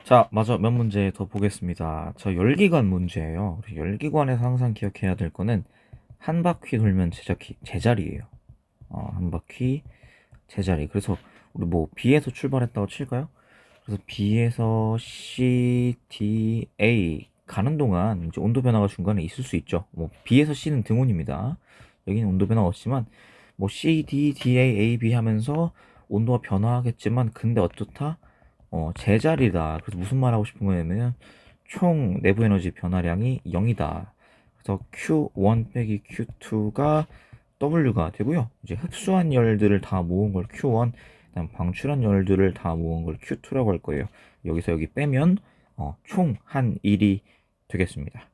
자, 마저 몇 문제 더 보겠습니다. 저 열기관 문제예요. 우리 열기관에서 항상 기억해야 될 거는 한 바퀴 돌면 제자리예요. 한 바퀴 제자리. 그래서 우리 뭐 B에서 출발했다고 칠까요? 그래서 B에서 C, D, A 가는 동안 이제 온도 변화가 중간에 있을 수 있죠. 뭐 B에서 C는 등온입니다. 여기는 온도 변화가 없지만 뭐 C, D, D, A, A, B 하면서 온도가 변화하겠지만 근데 어떻다? 제자리다. 그래서 무슨 말 하고 싶은 거냐면 총 내부 에너지 변화량이 0이다. 그래서 Q1 빼기 Q2가 W가 되고요. 이제 흡수한 열들을 다 모은 걸 Q1, 그다음 방출한 열들을 다 모은 걸 Q2라고 할 거예요. 여기서 여기 빼면 총 한 1이 되겠습니다.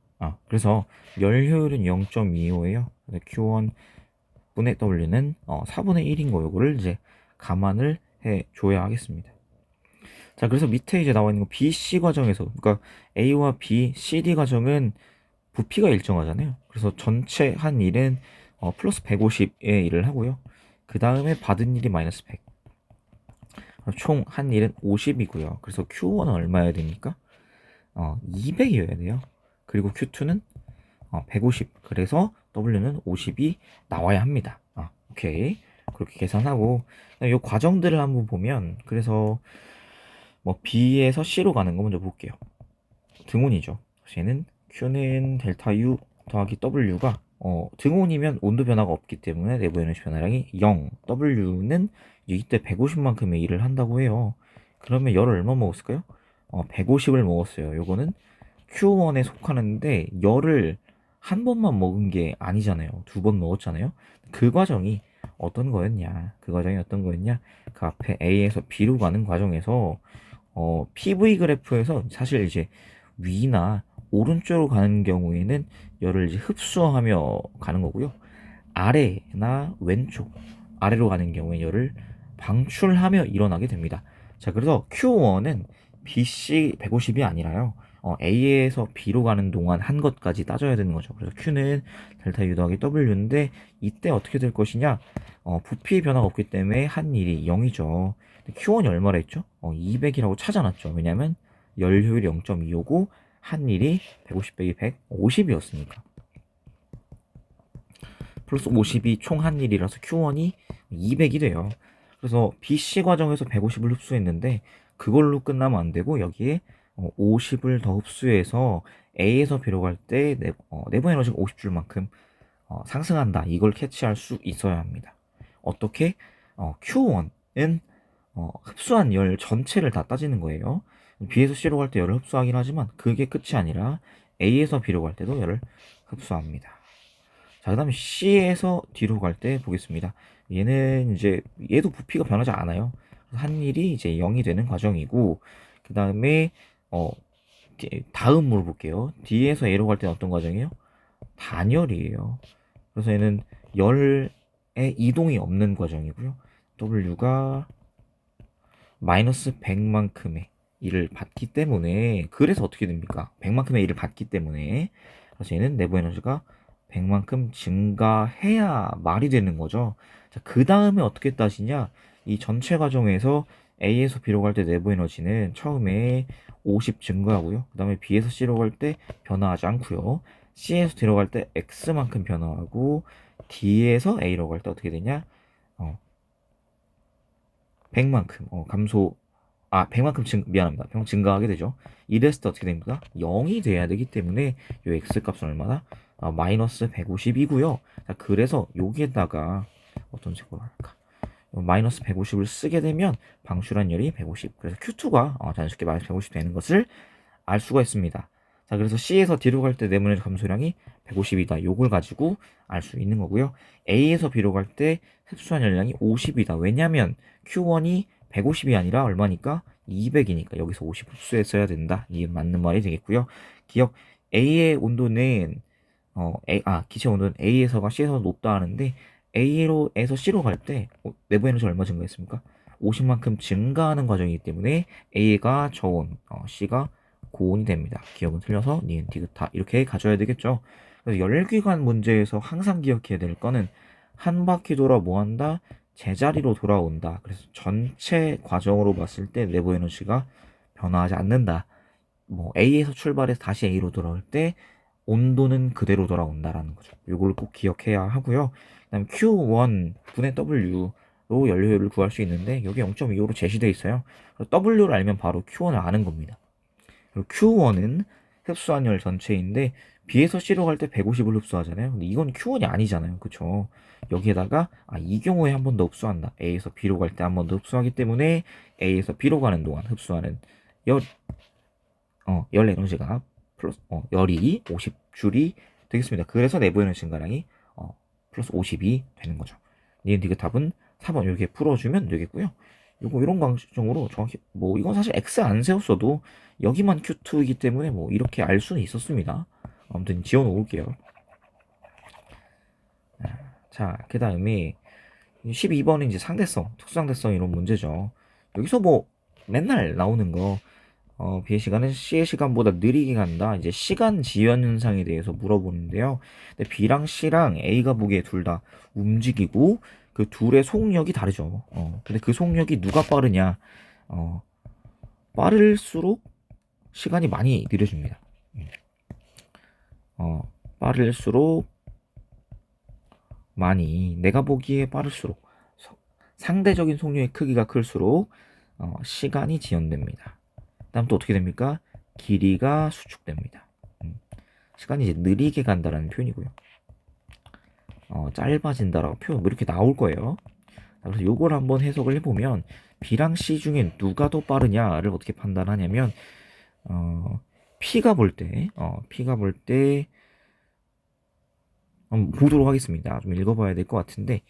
그래서 열 효율은 0.25예요. Q1 분의 W는 4분의 1인 거 요거를 이제 감안을 해 줘야 하겠습니다. 자, 그래서 밑에 이제 나와 있는 거 BC 과정에서, 그러니까 A와 B, CD 과정은 부피가 일정하잖아요. 그래서 전체 한 일은 플러스 150의 일을 하고요. 그 다음에 받은 일이 마이너스 100. 총 한 일은 50이고요. 그래서 Q1은 얼마여야 됩니까? 200이어야 돼요. 그리고 Q2는 150. 그래서 W는 50이 나와야 합니다. 오케이. 그렇게 계산하고 이 과정들을 한번 보면 그래서 뭐 B에서 C로 가는 거 먼저 볼게요. 등온이죠. 얘는 Q는 델타 U 더하기 W가 등온이면 온도 변화가 없기 때문에 내부 에너지 변화량이 0. W는 이때 150만큼의 일을 한다고 해요. 그러면 열을 얼마 먹었을까요? 150을 먹었어요. 요거는 Q1에 속하는데 열을 한 번만 먹은 게 아니잖아요. 두 번 먹었잖아요. 그 과정이 어떤 거였냐? 그 과정이 어떤 거였냐? 그 앞에 A에서 B로 가는 과정에서 PV 그래프에서 사실 이제 위나 오른쪽으로 가는 경우에는 열을 이제 흡수하며 가는 거고요. 아래나 왼쪽, 아래로 가는 경우에 열을 방출하며 일어나게 됩니다. 자, 그래서 Q1은 BC 150이 아니라요. A에서 B로 가는 동안 한 것까지 따져야 되는 거죠. 그래서 Q는 델타 U 더하기 W인데 이때 어떻게 될 것이냐? 부피 변화가 없기 때문에 한 일이 0이죠. Q1이 얼마라 했죠? 200이라고 찾아놨죠. 왜냐면 열 효율이 0.25고 한 일이 150 빼기 150이었으니까. 플러스 50이 총 한 일이라서 Q1이 200이 돼요. 그래서 BC 과정에서 150을 흡수했는데 그걸로 끝나면 안 되고 여기에 50을 더 흡수해서 A에서 B로 갈 때 내부 에너지가 50줄만큼 상승한다. 이걸 캐치할 수 있어야 합니다. 어떻게? Q1은 흡수한 열 전체를 다 따지는 거예요. B에서 C로 갈 때 열을 흡수하긴 하지만 그게 끝이 아니라 A에서 B로 갈 때도 열을 흡수합니다. 자, 그 다음에 C에서 D로 갈 때 보겠습니다. 얘는 이제 얘도 부피가 변하지 않아요. 한 일이 이제 0이 되는 과정이고 그 다음에 다음으로 볼게요. D에서 A로 갈 때는 어떤 과정이에요? 단열이에요. 그래서 얘는 열의 이동이 없는 과정이고요. W가 마이너스 100만큼의 일을 받기 때문에 그래서 어떻게 됩니까? 100만큼의 일을 받기 때문에 그래서 얘는 내부 에너지가 100만큼 증가해야 말이 되는 거죠. 자, 그 다음에 어떻게 따지냐? 이 전체 과정에서 A에서 B로 갈 때 내부 에너지는 처음에 50 증가하고요. 그 다음에 B에서 C로 갈 때 변화하지 않고요. C에서 D로 갈 때 X만큼 변화하고 D에서 A로 갈 때 어떻게 되냐? 100만큼 감소 100만큼 미안합니다. 증가하게 되죠. 이랬을 때 어떻게 됩니까? 0이 돼야 되기 때문에 이 x값은 얼마나? 마이너스 150이고요. 자, 그래서 여기에다가 어떤 식으로 할까? 마이너스 150을 쓰게 되면 방출한 열이 150. 그래서 Q2가 자연스럽게 마이너스 150 되는 것을 알 수가 있습니다. 자, 그래서 C에서 D로 갈 때 내분의 감소량이 150이다. 요걸 가지고 알 수 있는 거고요. A에서 B로 갈 때 흡수한 열량이 50이다. 왜냐면 Q1이 150이 아니라 얼마니까? 200이니까 여기서 50 흡수했어야 된다. 이게 맞는 말이 되겠고요. 기억 A의 온도는 기체 온도는 A에서가 C에서 높다 하는데 A로에서 C로 갈 때 내부 에너지 얼마 증가했습니까? 50만큼 증가하는 과정이기 때문에 A가 저온, C가 고온이 됩니다. 기억은 틀려서 니은 디귿다 이렇게 가져야 되겠죠. 그래서 열기관 문제에서 항상 기억해야 될 거는 한 바퀴 돌아 뭐한다? 제자리로 돌아온다. 그래서 전체 과정으로 봤을 때 내부 에너지가 변화하지 않는다. 뭐 A에서 출발해서 다시 A로 돌아올 때 온도는 그대로 돌아온다라는 거죠. 이걸 꼭 기억해야 하고요. 그다음 Q1 분의 W로 연료율을 구할 수 있는데 여기 0.25로 제시되어 있어요. W를 알면 바로 Q1을 아는 겁니다. 그리고 Q1은 흡수한 열 전체인데 B에서 C로 갈 때 150을 흡수하잖아요. 근데 이건 Q1이 아니잖아요. 그쵸? 여기에다가 이 경우에 한 번 더 흡수한다. A에서 B로 갈 때 한 번 더 흡수하기 때문에 A에서 B로 가는 동안 흡수하는 열, 열 에너지가 플러스 열이 50줄이 되겠습니다. 그래서 내부 에너지 증가량이 플러스 50이 되는 거죠. 니은디귿 답은 4번 이렇게 풀어주면 되겠고요. 요거 이런 방식으로 정확히 뭐 이건 사실 X 안 세웠어도 여기만 Q2이기 때문에 뭐 이렇게 알 수는 있었습니다. 아무튼 지워 놓을게요. 자, 그 다음에 12번은 이제 상대성, 특수상대성 이런 문제죠. 여기서 뭐 맨날 나오는 거 B의 시간은 C의 시간보다 느리게 간다. 이제 시간 지연 현상에 대해서 물어보는데요. 근데 B랑 C랑 A가 보기에 둘 다 움직이고 그 둘의 속력이 다르죠. 근데 그 속력이 누가 빠르냐? 빠를수록 시간이 많이 느려집니다. 빠를수록 많이 내가 보기에 빠를수록 상대적인 속력의 크기가 클수록 시간이 지연됩니다. 다음 또 어떻게 됩니까? 길이가 수축됩니다. 시간이 이제 느리게 간다라는 표현이고요. 짧아진다라고 표현 뭐 이렇게 나올 거예요. 그래서 요걸 한번 해석을 해보면 B랑 C 중에 누가 더 빠르냐를 어떻게 판단하냐면 P가 볼 때 한번 보도록 하겠습니다. 좀 읽어봐야 될 것 같은데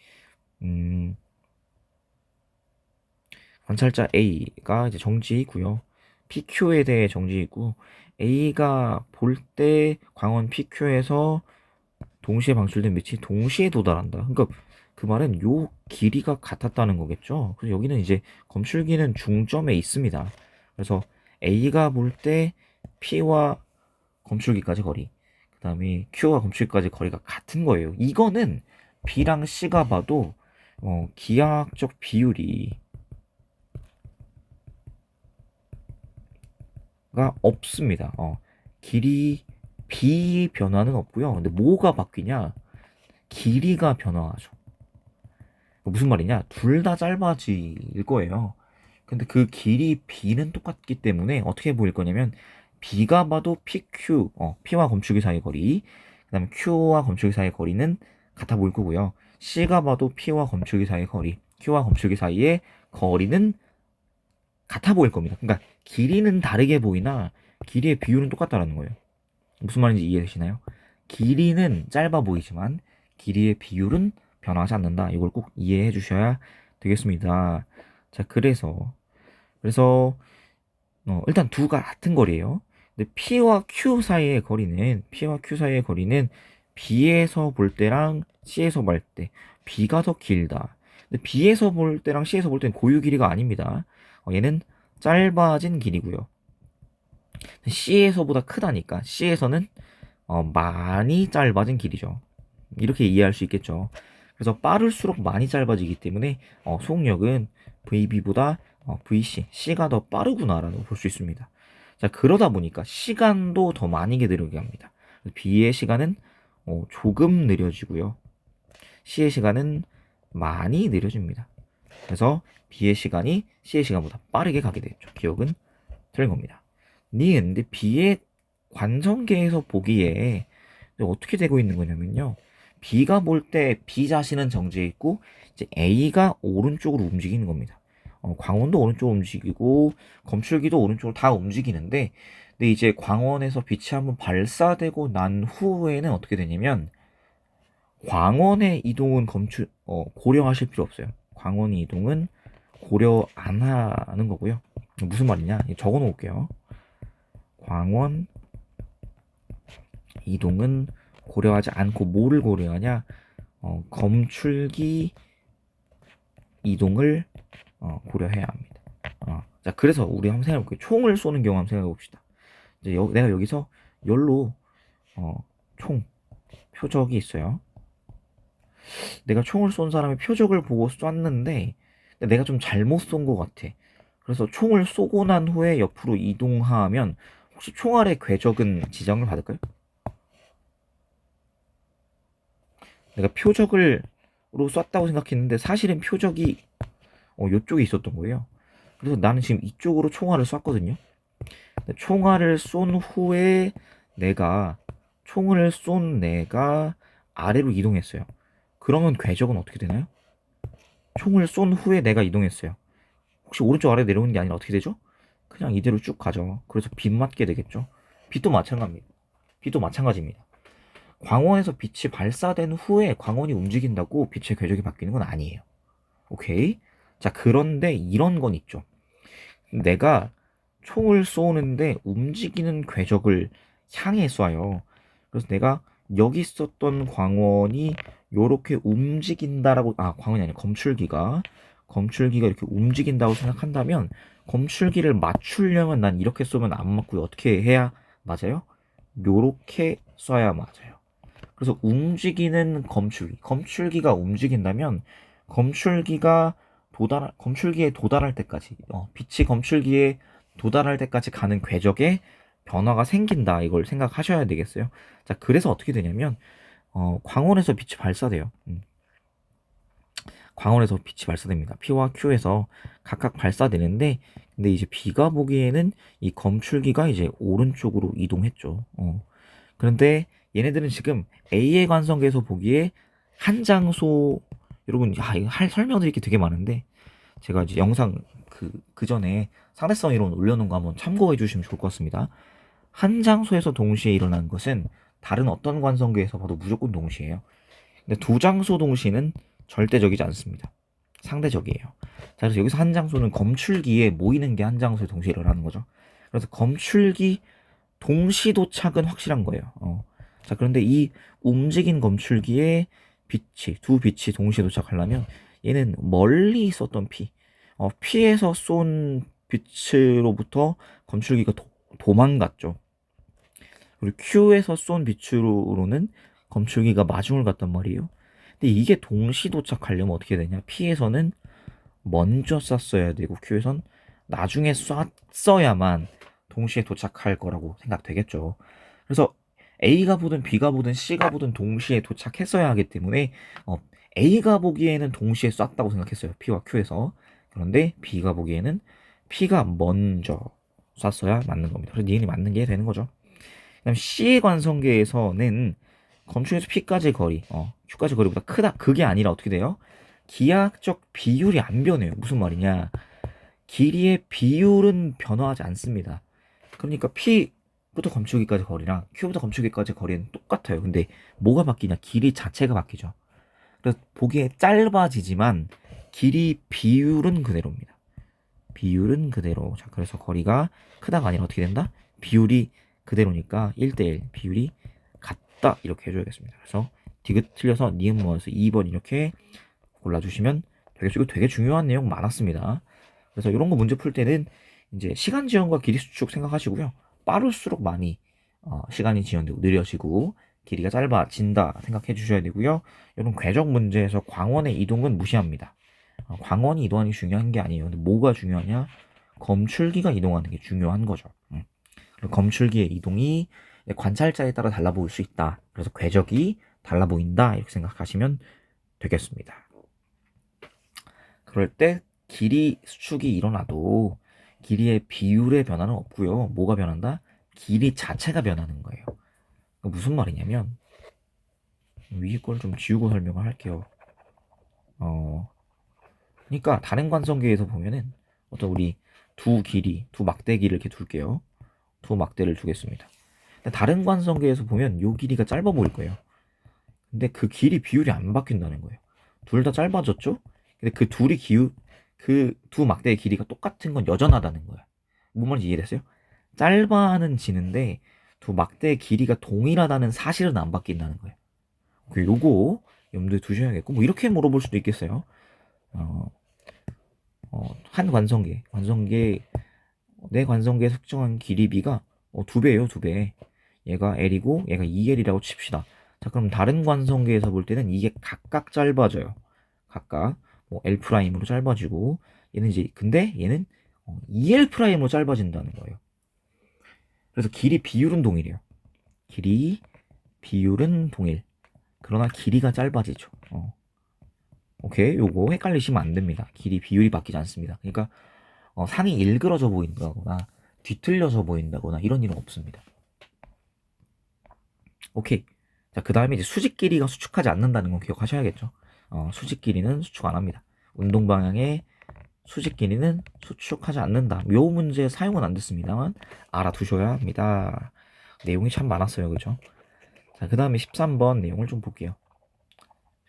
관찰자 A가 이제 정지이고요. PQ에 대해 정지이고 A가 볼 때 광원 PQ에서 동시에 방출된 빛이 동시에 도달한다. 그러니까 그 말은 요 길이가 같았다는 거겠죠. 그래서 여기는 이제 검출기는 중점에 있습니다. 그래서 A가 볼 때 P와 검출기까지 거리, 그 다음에 Q와 검출기까지 거리가 같은 거예요. 이거는 B랑 C가 봐도 기하학적 비율이 가 없습니다. 길이 B 변화는 없고요. 근데 뭐가 바뀌냐? 길이가 변화하죠. 무슨 말이냐? 둘 다 짧아질 거예요. 근데 그 길이 B는 똑같기 때문에 어떻게 보일 거냐면 B가 봐도 PQ, P와 검출기 사이의 거리, 그 다음에 Q와 검출기 사이의 거리는 같아 보일 거고요. C가 봐도 P와 검출기 사이의 거리, Q와 검출기 사이의 거리는 같아 보일 겁니다. 그러니까 길이는 다르게 보이나 길이의 비율은 똑같다라는 거예요. 무슨 말인지 이해되시나요? 길이는 짧아 보이지만 길이의 비율은 변하지 않는다. 이걸 꼭 이해해 주셔야 되겠습니다. 자, 그래서 일단 두가 같은 거리예요. 근데 P와 Q 사이의 거리는 B에서 볼 때랑 C에서 볼 때 B가 더 길다. 근데 B에서 볼 때랑 C에서 볼 때는 고유 길이가 아닙니다. 얘는 짧아진 길이고요. C에서보다 크다니까 C에서는 많이 짧아진 길이죠. 이렇게 이해할 수 있겠죠. 그래서 빠를수록 많이 짧아지기 때문에 속력은 VB보다 VC, C가 더 빠르구나라고 볼 수 있습니다. 자, 그러다 보니까 시간도 더 많이 느리게 합니다. B의 시간은 조금 느려지고요. C의 시간은 많이 느려집니다. 그래서 B의 시간이 C의 시간보다 빠르게 가게 되죠. 기억은 틀린 겁니다. 근데 B의 관성계에서 보기에 어떻게 되고 있는 거냐면요. B가 볼 때 B 자신은 정지해 있고 이제 A가 오른쪽으로 움직이는 겁니다. 광원도 오른쪽으로 움직이고 검출기도 오른쪽으로 다 움직이는데 근데 이제 광원에서 빛이 한번 발사되고 난 후에는 어떻게 되냐면 광원의 이동은 고려하실 필요 없어요. 광원의 이동은 고려 안 하는 거고요. 무슨 말이냐? 적어 놓을게요. 광원 이동은 고려하지 않고 뭐를 고려하냐? 검출기 이동을 고려해야 합니다. 자, 그래서 우리 한번 생각해 볼게요. 총을 쏘는 경우 한번 생각해 봅시다. 이제 내가 여기서 열로 총 표적이 있어요. 내가 총을 쏜 사람의 표적을 보고 쐈는데 내가 좀 잘못 쏜 것 같아. 그래서 총을 쏘고 난 후에 옆으로 이동하면 혹시 총알의 궤적은 지정을 받을까요? 내가 표적으로 쐈다고 생각했는데 사실은 표적이 이쪽에 있었던 거예요. 그래서 나는 지금 이쪽으로 총알을 쐈거든요. 총알을 쏜 후에 내가 총을 쏜 내가 아래로 이동했어요. 그러면 궤적은 어떻게 되나요? 총을 쏜 후에 내가 이동했어요. 혹시 오른쪽 아래 내려오는 게 아니라 어떻게 되죠? 그냥 이대로 쭉 가죠. 그래서 빛 맞게 되겠죠. 빛도 마찬가지입니다. 빛도 마찬가지입니다. 광원에서 빛이 발사된 후에 광원이 움직인다고 빛의 궤적이 바뀌는 건 아니에요. 오케이? 자, 그런데 이런 건 있죠. 내가 총을 쏘는데 움직이는 궤적을 향해 쏴요. 그래서 내가 여기 있었던 광원이 요렇게 움직인다라고, 광원이 아니라 검출기가 이렇게 움직인다고 생각한다면 검출기를 맞추려면 난 이렇게 쏘면 안 맞고요. 어떻게 해야 맞아요? 요렇게 쏴야 맞아요. 그래서 움직이는 검출기가 움직인다면 검출기에 도달할 때까지, 빛이 검출기에 도달할 때까지 가는 궤적에 변화가 생긴다. 이걸 생각하셔야 되겠어요. 자, 그래서 어떻게 되냐면, 광원에서 빛이 발사돼요. 광원에서 빛이 발사됩니다. P와 Q에서 각각 발사되는데, 근데 이제 B가 보기에는 이 검출기가 이제 오른쪽으로 이동했죠. 그런데 얘네들은 지금 A의 관성계에서 보기에 한 장소, 여러분, 이거 설명드릴 게 되게 많은데, 제가 이제 영상 그 전에 상대성 이론 올려놓은 거 한번 참고해 주시면 좋을 것 같습니다. 한 장소에서 동시에 일어나는 것은 다른 어떤 관성계에서 봐도 무조건 동시에요. 근데 두 장소 동시는 절대적이지 않습니다. 상대적이에요. 자, 그래서 여기서 한 장소는 검출기에 모이는 게 한 장소에 동시에 일어나는 거죠. 그래서 검출기 동시 도착은 확실한 거예요. 자, 그런데 이 움직인 검출기에 두 빛이 동시에 도착하려면 얘는 멀리 있었던 P에서 쏜 빛으로부터 검출기가 도망갔죠. 그리고 Q에서 쏜 빛으로는 검출기가 마중을 갔단 말이에요. 근데 이게 동시 도착하려면 어떻게 되냐? P에서는 먼저 쐈어야 되고 Q에선 나중에 쐈어야만 동시에 도착할 거라고 생각되겠죠. 그래서 A가 보든 B가 보든 C가 보든 동시에 도착했어야 하기 때문에 A가 보기에는 동시에 쐈다고 생각했어요. P와 Q에서. 그런데 B가 보기에는 P가 먼저 쐈어야 맞는 겁니다. 그래서 니은이 맞는 게 되는 거죠. 그다음 C의 관성계에서는 검출에서 P까지 거리, Q까지 거리보다 크다. 그게 아니라 어떻게 돼요? 기하학적 비율이 안 변해요. 무슨 말이냐? 길이의 비율은 변화하지 않습니다. 그러니까 P부터 검출기까지 거리랑 Q부터 검출기까지 거리는 똑같아요. 근데 뭐가 바뀌냐? 길이 자체가 바뀌죠. 그래서 보기에 짧아지지만 길이 비율은 그대로입니다. 비율은 그대로. 자, 그래서 거리가 크다가 아니라 어떻게 된다? 비율이 그대로니까 1대1 비율이 같다. 이렇게 해줘야겠습니다. 그래서 디귿 틀려서 니은 모아서 2번 이렇게 골라주시면 되게, 되게 중요한 내용 많았습니다. 그래서 이런 거 문제 풀 때는 이제 시간 지연과 길이 수축 생각하시고요. 빠를수록 많이 시간이 지연되고 느려지고 길이가 짧아진다 생각해 주셔야 되고요. 이런 궤적 문제에서 광원의 이동은 무시합니다. 광원이 이동하는 게 중요한 게 아니에요. 근데 뭐가 중요하냐? 검출기가 이동하는 게 중요한 거죠. 검출기의 이동이 관찰자에 따라 달라 보일 수 있다. 그래서 궤적이 달라 보인다. 이렇게 생각하시면 되겠습니다. 그럴 때 길이 수축이 일어나도 길이의 비율의 변화는 없고요. 뭐가 변한다? 길이 자체가 변하는 거예요. 무슨 말이냐면 위에 걸 좀 지우고 설명을 할게요. 그러니까 다른 관성계에서 보면은 어떤 우리 두 막대기를 이렇게 둘게요. 두 막대를 두겠습니다. 근데 다른 관성계에서 보면 요 길이가 짧아 보일 거예요. 근데 그 길이 비율이 안 바뀐다는 거예요. 둘 다 짧아졌죠? 근데 그 두 막대의 길이가 똑같은 건 여전하다는 거야. 뭔 말인지 이해됐어요? 짧아는 지는데 두 막대의 길이가 동일하다는 사실은 안 바뀐다는 거예요. 요거 염두에 두셔야겠고, 뭐 이렇게 물어볼 수도 있겠어요. 한 내 관성계에 측정한 길이비가 2배예요, 2배. 얘가 L이고 얘가 2L이라고 칩시다. 자, 그럼 다른 관성계에서 볼 때는 이게 각각 짧아져요. 각각 뭐 L''으로 짧아지고, 얘는 이제 근데 얘는 2L 프라임으로 짧아진다는 거예요. 그래서 길이 비율은 동일해요. 길이 비율은 동일. 그러나 길이가 짧아지죠. 오케이, 요거 헷갈리시면 안 됩니다. 길이 비율이 바뀌지 않습니다. 그러니까 상이 일그러져 보인다거나 뒤틀려져 보인다거나 이런 일은 없습니다. 오케이. 자, 그 다음에 이제 수직 길이가 수축하지 않는다는 건 기억하셔야겠죠. 수직 길이는 수축 안 합니다. 운동 방향의 수직 길이는 수축하지 않는다. 요 문제 사용은 안 됐습니다만 알아두셔야 합니다. 내용이 참 많았어요, 그죠? 자, 그 다음에 13번 내용을 좀 볼게요.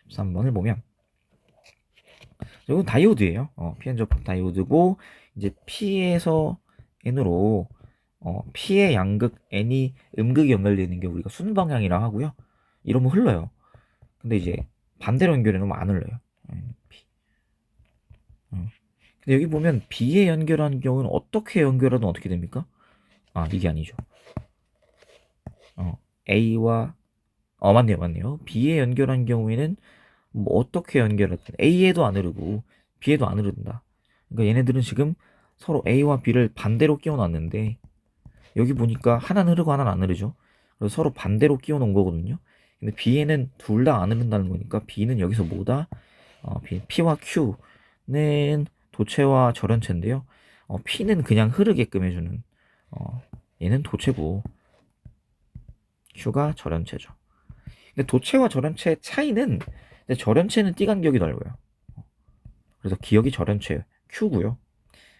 13번을 보면 이건 다이오드예요. PN 접합 다이오드고 이제 P에서 N으로 P의 양극 N이 음극이 연결되는 게 우리가 순방향이라 하고요. 이러면 흘러요. 근데 이제 반대로 연결해 놓으면 안 흘러요. P. 근데 여기 보면 B에 연결한 경우는 어떻게 연결하든 어떻게 됩니까? 이게 아니죠. A와 맞네요. B에 연결한 경우에는 뭐 어떻게 연결하든 A에도 안 흐르고 B에도 안 흐른다. 그러니까 얘네들은 지금 서로 A와 B를 반대로 끼워놨는데 여기 보니까 하나는 흐르고 하나는 안 흐르죠. 그래서 서로 반대로 끼워놓은 거거든요. 근데 B에는 둘 다 안 흐른다는 거니까 B는 여기서 뭐다? P와 Q는 도체와 절연체인데요. P는 그냥 흐르게끔 해주는 얘는 도체고 Q가 절연체죠. 근데 도체와 절연체의 차이는 절연체는 띠간격이 넓어요. 그래서 기역이 절연체 Q고요.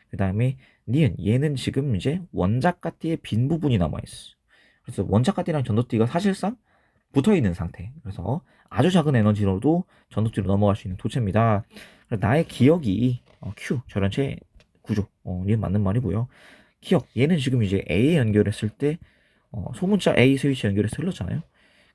그 다음에 니은 얘는 지금 이제 원작가띠의 빈 부분이 남아있어. 그래서 원작가띠랑 전도띠가 사실상 붙어있는 상태. 그래서 아주 작은 에너지로도 전도띠로 넘어갈 수 있는 도체입니다. 나의 기역이 Q 절연체 구조. 니은 맞는 말이고요. 기역 얘는 지금 이제 A에 연결했을 때 소문자 A 스위치 연결해서 흘렀잖아요.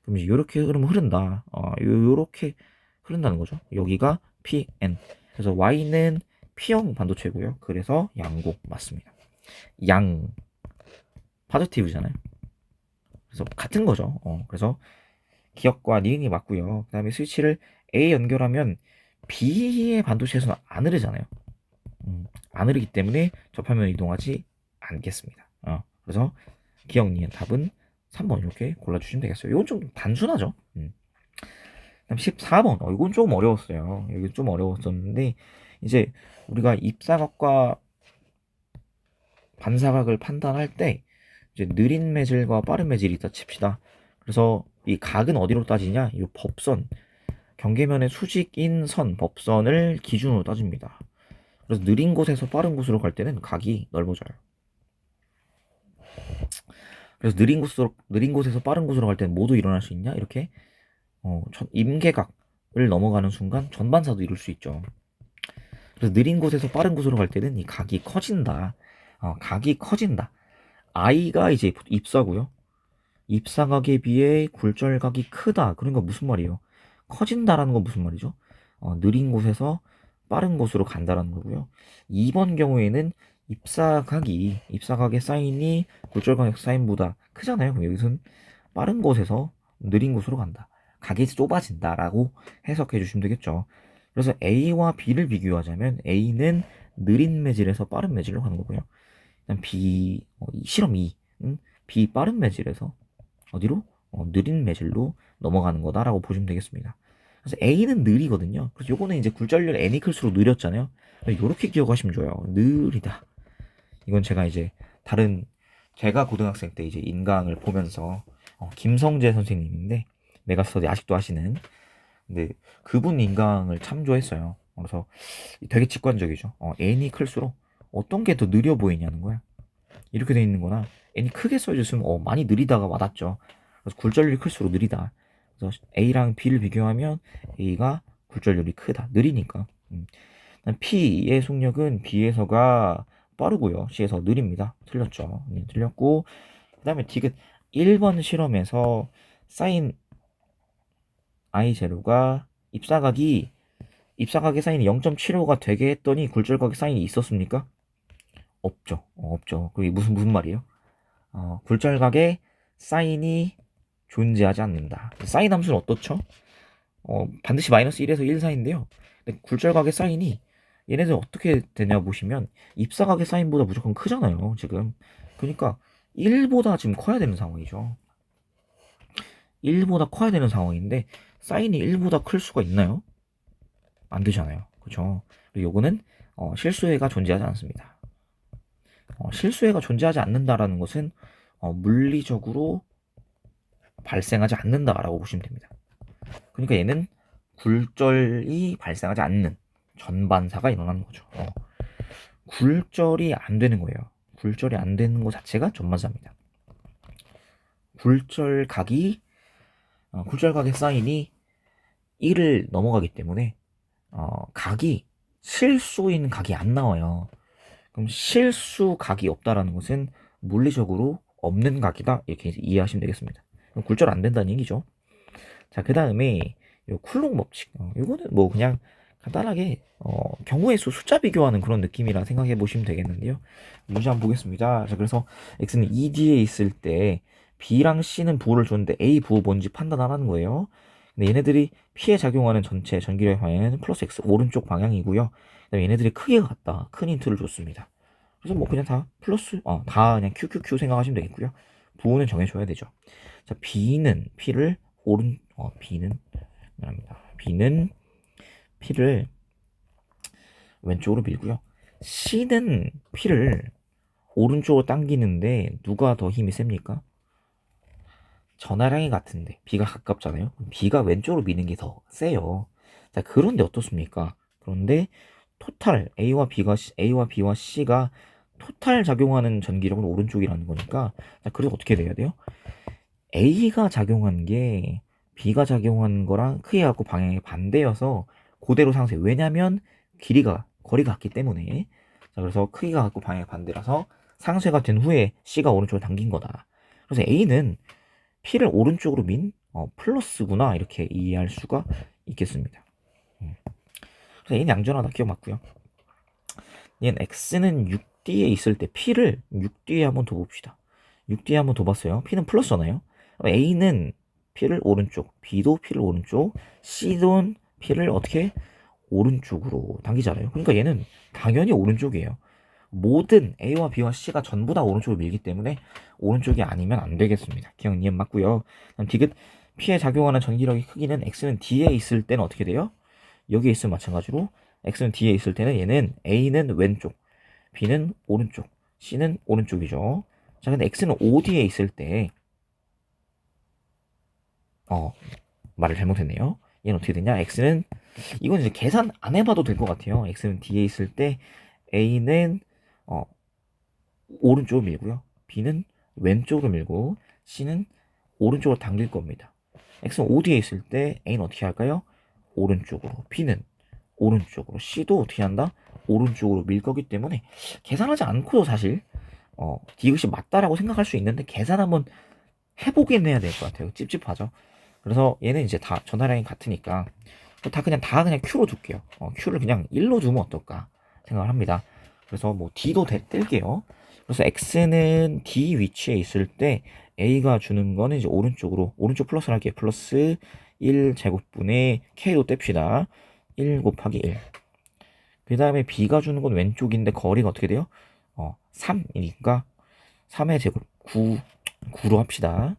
그럼 이제 이렇게 흐르면 흐른다. 요렇게 흐른다는 거죠. 여기가 PN. 그래서 Y는 P형 반도체고요. 그래서 양곡 맞습니다. 양 파지티브잖아요. 그래서 같은 거죠. 그래서 기역과 니은이 맞고요. 그 다음에 스위치를 A에 연결하면 B의 반도체에서는 안 흐르잖아요. 안 흐르기 때문에 접하면 이동하지 않겠습니다. 그래서 기역 니은 답은 3번 이렇게 골라주시면 되겠어요. 이건 좀 단순하죠. 그다음 14번. 이건 조금 어려웠어요. 여기 좀 어려웠었는데 이제 우리가 입사각과 반사각을 판단할 때 이제 느린 매질과 빠른 매질이 있다 칩시다. 그래서 이 각은 어디로 따지냐? 이 법선, 경계면의 수직인 선, 법선을 기준으로 따집니다. 그래서 느린 곳에서 빠른 곳으로 갈 때는 각이 넓어져요. 그래서 느린 곳에서 빠른 곳으로 갈 때는 모두 일어날 수 있냐? 이렇게 임계각을 넘어가는 순간 전반사도 이룰 수 있죠. 그래서 느린 곳에서 빠른 곳으로 갈 때는 이 각이 커진다. 각이 커진다. I가 이제 입사고요. 입사각에 비해 굴절각이 크다. 그러니까 무슨 말이에요? 커진다라는 건 무슨 말이죠? 느린 곳에서 빠른 곳으로 간다라는 거고요. 2번 경우에는 입사각의 사인이 굴절각의 사인보다 크잖아요. 그럼 여기서는 빠른 곳에서 느린 곳으로 간다. 각이 좁아진다라고 해석해 주시면 되겠죠. 그래서 A와 B를 비교하자면 A는 느린 매질에서 빠른 매질로 가는 거고요. 일단 실험 2는 B 빠른 매질에서 어디로? 느린 매질로 넘어가는 거다라고 보시면 되겠습니다. 그래서 A는 느리거든요. 그래서 요거는 이제 굴절률 N이 클수록 느렸잖아요. 요렇게 기억하시면 좋아요. 느리다. 이건 제가 고등학생 때 이제 인강을 보면서 김성재 선생님인데 메가스터디 아직도 하시는, 근데 그분 인강을 참조했어요. 그래서 되게 직관적이죠. n이 클수록 어떤 게 더 느려 보이냐는 거야. 이렇게 돼 있는 거나 n이 크게 써있으면 많이 느리다가 와닿죠. 그래서 굴절률이 클수록 느리다. 그래서 a랑 b를 비교하면 a가 굴절률이 크다. 느리니까. p의 속력은 b에서가 빠르고요. c에서 느립니다. 틀렸죠. 틀렸고, 그 다음에 디귿 1번 실험에서 사인 I0가 입사각의 사인이 0.75가 되게 했더니 굴절각의 사인이 있었습니까? 없죠. 없죠. 그게 무슨 말이에요? 굴절각의 사인이 존재하지 않는다. 사인 함수는 어떻죠? 반드시 마이너스 1에서 1 사이인데요. 굴절각의 사인이 얘네들 어떻게 되냐 보시면 입사각의 사인보다 무조건 크잖아요, 지금. 그러니까 1보다 지금 커야 되는 상황이죠. 1보다 커야 되는 상황인데 사인이 1보다 클 수가 있나요? 안 되잖아요. 그죠? 그리고 요거는 실수해가 존재하지 않습니다. 실수해가 존재하지 않는다라는 것은 물리적으로 발생하지 않는다라고 보시면 됩니다. 그러니까 얘는 굴절이 발생하지 않는 전반사가 일어나는 거죠. 굴절이 안 되는 거예요. 굴절이 안 되는 것 자체가 전반사입니다. 굴절각의 사인이 1을 넘어가기 때문에 각이 실수인 각이 안 나와요. 그럼 실수 각이 없다라는 것은 물리적으로 없는 각이다 이렇게 이해하시면 되겠습니다. 그럼 굴절 안 된다는 얘기죠. 자, 그 다음에 쿨롱 법칙. 이거는 뭐 그냥 간단하게 경우의 수 숫자 비교하는 그런 느낌이라 생각해 보시면 되겠는데요. 문제 한번 보겠습니다. 자, 그래서 x는 ED에 있을 때 B랑 C는 부호를 줬는데 A 부호 뭔지 판단하라는 거예요. 근데 얘네들이 P에 작용하는 전체 전기력의 방향은 플러스 x 오른쪽 방향이고요. 그다음에 얘네들이 크기가 같다. 큰 힌트를 줬습니다. 그래서 뭐 그냥 다 플러스 다 그냥 QQQ 생각하시면 되겠고요. 부호는 정해줘야 되죠. 자, B는 P를 B는 미안합니다. B는 P를 왼쪽으로 밀고요. C는 P를 오른쪽으로 당기는데 누가 더 힘이 셉니까? 전하량이 같은데 B가 가깝잖아요. B가 왼쪽으로 미는 게 더 세요. 자, 그런데 어떻습니까? 그런데 토탈 A와 B와 C가 토탈 작용하는 전기력은 오른쪽이라는 거니까 자, 그래서 어떻게 돼야 돼요? A가 작용한 게 B가 작용한 거랑 크기하고 방향이 반대여서 그대로 상쇄. 왜냐면 거리가 같기 때문에. 자, 그래서 크기가 같고 방향이 반대라서 상쇄가 된 후에 C가 오른쪽으로 당긴 거다. 그래서 A는 P를 오른쪽으로 민 플러스구나 이렇게 이해할 수가 있겠습니다. 그래서 A는 양전하다 기억 맞고요. 얘는 X는 6D에 있을 때 P를 6D에 한번 더 봅시다. 6D에 한번 더 봤어요. P는 플러스잖아요. A는 P를 오른쪽, B도 P를 오른쪽, C도 P를 어떻게 오른쪽으로 당기잖아요. 그러니까 얘는 당연히 오른쪽이에요. 모든 A와 B와 C가 전부 다 오른쪽으로 밀기 때문에 오른쪽이 아니면 안 되겠습니다. 기억 니은 맞고요. 그럼 디귿 P에 작용하는 전기력의 크기는 X는 D에 있을 때는 어떻게 돼요? 여기에 있으면 마찬가지로 X는 D에 있을 때는 얘는 A는 왼쪽, B는 오른쪽, C는 오른쪽이죠. 자, 근데 X는 OD에 있을 때 말을 잘못했네요. 얘는 어떻게 되냐? X는 이건 이제 계산 안 해봐도 될 것 같아요. X는 D에 있을 때 A는 오른쪽으로 밀고요. B는 왼쪽으로 밀고 C는 오른쪽으로 당길 겁니다. X는 OD에 있을 때 A는 어떻게 할까요? 오른쪽으로, B는 오른쪽으로, C도 어떻게 한다? 오른쪽으로 밀 거기 때문에 계산하지 않고도 사실 디귿이 맞다라고 생각할 수 있는데 계산 한번 해보긴 해야 될 것 같아요. 찝찝하죠. 그래서 얘는 이제 다 전화량이 같으니까 다 그냥 Q로 둘게요. Q를 그냥 1로 두면 어떨까 생각을 합니다. 그래서 뭐 D도 뗄게요. 그래서 X는 D 위치에 있을 때 A가 주는 거는 이제 오른쪽 플러스를 할게요. 플러스 1 제곱분의 K도 뗍시다. 1 곱하기 1. 그 다음에 B가 주는 건 왼쪽인데 거리가 어떻게 돼요? 3이니까 3의 제곱 9로 합시다.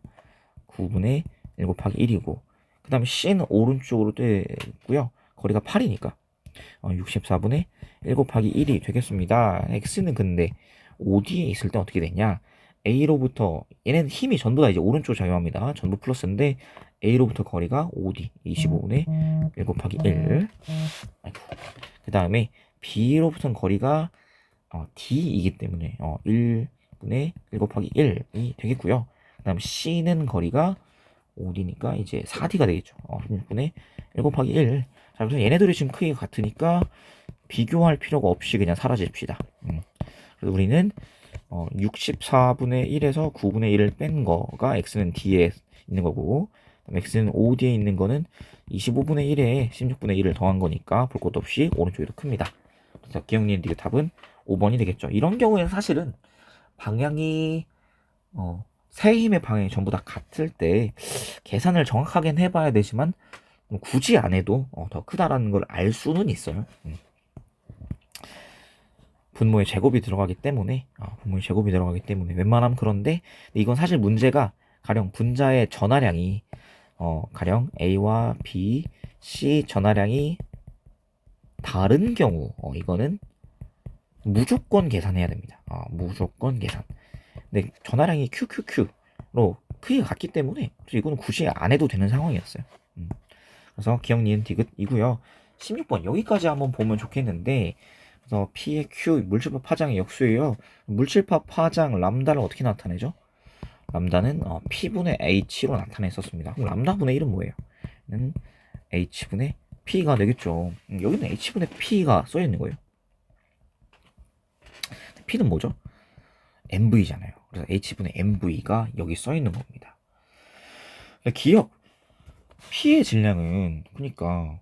9분의 1 곱하기 1이고 그 다음에 C는 오른쪽으로 되고요. 거리가 8이니까 64분의 1 곱하기 1이 되겠습니다. X는 근데 OD에 있을 때 어떻게 되냐? A로부터 얘는 힘이 전부 다 이제 오른쪽 작용합니다. 전부 플러스인데 A로부터 거리가 OD 25분의 1 곱하기 1. 그 다음에 B로부터는 거리가 D이기 때문에 1분의 1 곱하기 1이 되겠고요. 그 다음 C는 거리가 5D니까 이제 4D가 되겠죠. 16분의 1 곱하기 1. 자, 그래서 얘네들이 지금 크기가 같으니까 비교할 필요가 없이 그냥 사라집시다. 그래서 우리는 64분의 1에서 9분의 1을 뺀 거가 X는 D에 있는 거고 X는 OD에 있는 거는 25분의 1에 16분의 1을 더한 거니까 볼 것도 없이 오른쪽이 더 큽니다. 그래서 기억니은 디귿 답은 5번이 되겠죠. 이런 경우에는 사실은 방향이 세 힘의 방향이 전부 다 같을 때 계산을 정확하게 해봐야 되지만 굳이 안 해도 더 크다라는 걸 알 수는 있어요. 분모에 제곱이 들어가기 때문에 분모에 제곱이 들어가기 때문에 웬만하면 그런데 이건 사실 문제가 가령 분자의 전하량이 가령 A와 B, C 전하량이 다른 경우 이거는 무조건 계산해야 됩니다. 무조건 계산. 근데 전하량이 QQQ로 크기가 같기 때문에 이거는 굳이 안 해도 되는 상황이었어요. 그래서 기억 니은 디귿이고요. 16번 여기까지 한번 보면 좋겠는데 그래서 P의 Q 물질파 파장의 역수예요. 물질파 파장 람다를 어떻게 나타내죠? 람다는 P분의 H로 나타냈었습니다. 그럼 람다분의 1은 뭐예요? 는 H분의 P가 되겠죠. 여기는 H분의 P가 써있는 거예요. P는 뭐죠? MV잖아요. 그래서 H분의 MV가 여기 써있는 겁니다. 기억 P의 질량은 그러니까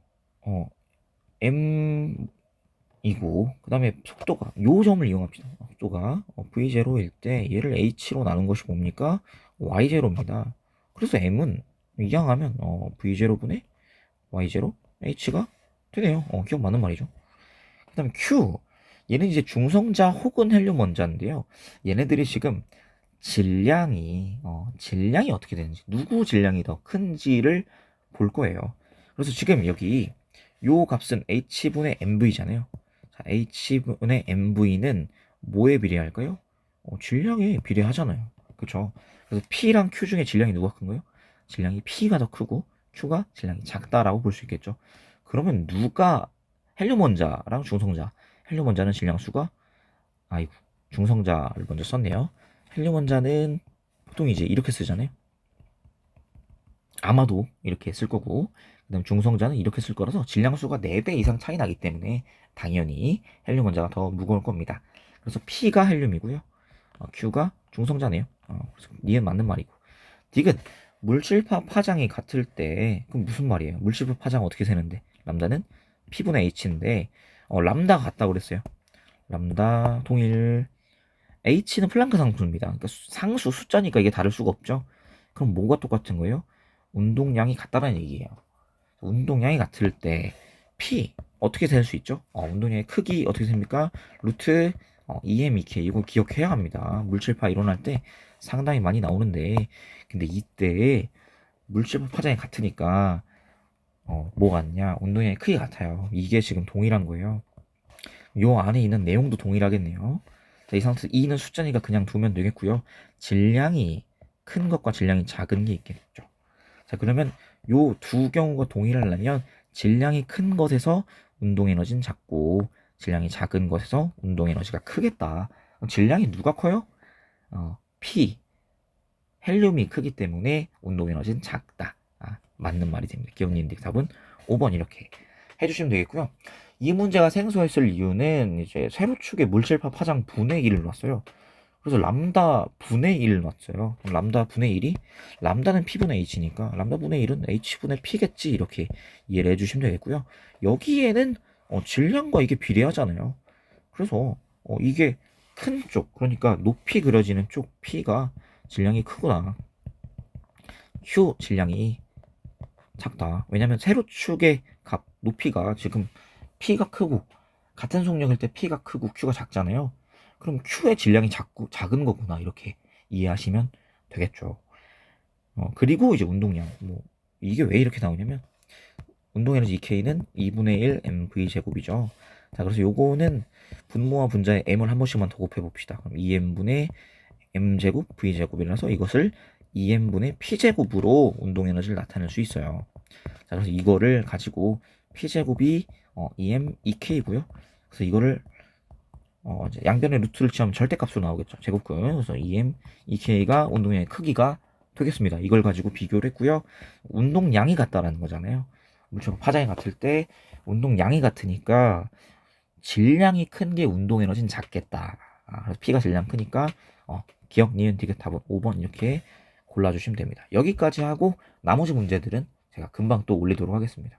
M이고 그 다음에 속도가 요 점을 이용합시다. 속도가 V0일 때 얘를 H로 나눈 것이 뭡니까? Y0입니다. 그래서 M은 이항하면 V0분의 Y0 H가 되네요. 기억 맞는 말이죠. 그 다음에 Q 얘는 이제 중성자 혹은 헬륨 원자인데요. 얘네들이 지금 질량이 어떻게 되는지 누구 질량이 더 큰지를 볼 거예요. 그래서 지금 여기 요 값은 H분의 MV잖아요. 자, H분의 MV는 뭐에 비례할까요? 질량에 비례하잖아요. 그쵸? 그래서 P랑 Q 중에 질량이 누가 큰 거예요? 질량이 P가 더 크고 Q가 질량이 작다라고 볼 수 있겠죠. 그러면 누가 헬륨 원자랑 중성자 헬륨 원자는 질량수가 아이고 중성자를 먼저 썼네요. 헬륨 원자는 보통 이제 이렇게 쓰잖아요. 아마도 이렇게 쓸 거고 그다음 중성자는 이렇게 쓸 거라서 질량수가 4배 이상 차이 나기 때문에 당연히 헬륨 원자가 더 무거울 겁니다. 그래서 P가 헬륨이고요. Q가 중성자네요. 그래서 니은 맞는 말이고. 디귿 물질파 파장이 같을 때 그럼 무슨 말이에요? 물질파 파장 어떻게 세는데? 람다는 P분의 H인데 람다가 같다고 그랬어요. 람다 동일 H는 플랑크 상수입니다. 그러니까 상수 숫자니까 이게 다를 수가 없죠. 그럼 뭐가 똑같은 거예요? 운동량이 같다는 얘기예요. 운동량이 같을 때 P 어떻게 될 수 있죠? 운동량의 크기 어떻게 됩니까? 루트 EM2K 이거 기억해야 합니다. 물질파 이론할 때 상당히 많이 나오는데 근데 이때 물질파 파장이 같으니까 뭐 같냐? 운동량의 크기 같아요. 이게 지금 동일한 거예요. 요 안에 있는 내용도 동일하겠네요. 자, 이 상태에서 E는 숫자니까 그냥 두면 되겠고요. 질량이 큰 것과 질량이 작은 게 있겠죠. 자, 그러면 요 두 경우가 동일하려면 질량이 큰 것에서 운동 에너지는 작고 질량이 작은 것에서 운동 에너지가 크겠다. 질량이 누가 커요? P 헬륨이 크기 때문에 운동 에너지는 작다. 맞는 말이 됩니다. 기억님들 답은 5번 이렇게 해주시면 되겠고요. 이 문제가 생소했을 이유는 이제 세로축의 물질파 파장 분의 1을 놨어요. 그래서 람다 분의 1을 놨어요. 그럼 람다 분의 1이 람다는 P분의 H니까 람다 분의 1은 H분의 P겠지 이렇게 이해를 해주시면 되겠고요. 여기에는 질량과 이게 비례하잖아요. 그래서 이게 큰 쪽 그러니까 높이 그려지는 쪽 P가 질량이 크구나. Q 질량이 작다. 왜냐면 세로축의 값 높이가 지금 P가 크고 같은 속력일 때 P가 크고 Q가 작잖아요. 그럼 Q의 질량이 작은 거구나 이렇게 이해하시면 되겠죠. 그리고 이제 운동량 이게 왜 이렇게 나오냐면 운동에너지 EK는 2분의 1 mv 제곱이죠. 자 그래서 요거는 분모와 분자의 m을 한 번씩만 더 곱해 봅시다. 그럼 2m분의 m 제곱 v 제곱이라서 이것을 2m분의 p 제곱으로 운동 에너지를 나타낼 수 있어요. 자 그래서 이거를 가지고 p 제곱이 2m 2k고요. 그래서 이거를 이제 양변의 루트를 취하면 절대값으로 나오겠죠. 제곱근. 그래서 2m 2k가 운동량의 크기가 되겠습니다. 이걸 가지고 비교를 했고요. 운동량이 같다라는 거잖아요. 물체가 파장이 같을 때 운동량이 같으니까 질량이 큰 게 운동 에너지는 작겠다. 그래서 P가 질량 크니까 기억, 니은, 디귿 답은 5번 이렇게 골라주시면 됩니다. 여기까지 하고 나머지 문제들은 제가 금방 또 올리도록 하겠습니다.